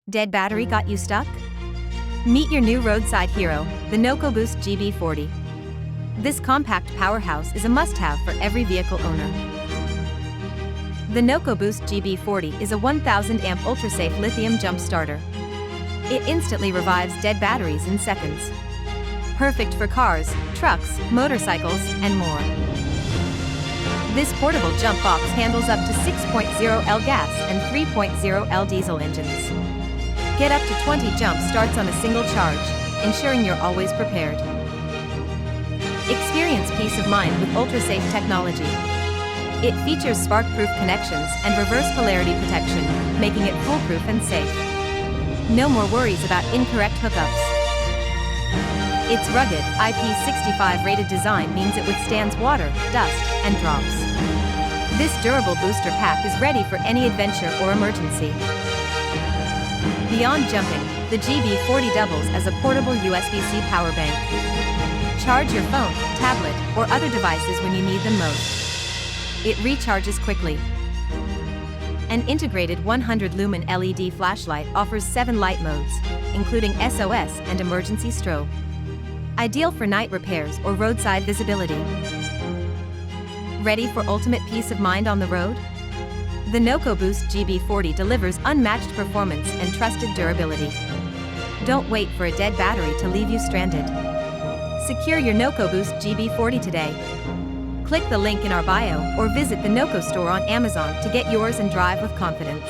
Dead battery got you stuck? Meet your new roadside hero, the NOCO GB40. This compact powerhouse is a must-have for every vehicle owner. The NOCO GB40 is a 1000-amp ultra-safe lithium jump starter. It instantly revives dead batteries in seconds. Perfect for cars, trucks, motorcycles, and more. This portable jump box handles up to 6.0L gas and 3.0L diesel engines. Get up to 20 jump starts on a single charge, ensuring you're always prepared. Experience peace of mind with ultra-safe technology. It features spark-proof connections and reverse polarity protection, making it foolproof and safe. No more worries about incorrect hookups. Its rugged, IP65 rated design means it withstands water, dust, and drops. This durable booster pack is ready for any adventure or emergency. Beyond jumping, the GB40 doubles as a portable USB-C power bank. Charge your phone, tablet, or other devices when you need them most. It recharges quickly. An integrated 100-lumen LED flashlight offers 7 light modes, including SOS and emergency strobe. Ideal for night repairs or roadside visibility. Ready for ultimate peace of mind on the road? The NOCO GB40 delivers unmatched performance and trusted durability. Don't wait for a dead battery to leave you stranded. Secure your NOCO GB40 today. Click the link in our bio or visit the NOCO store on Amazon to get yours and drive with confidence.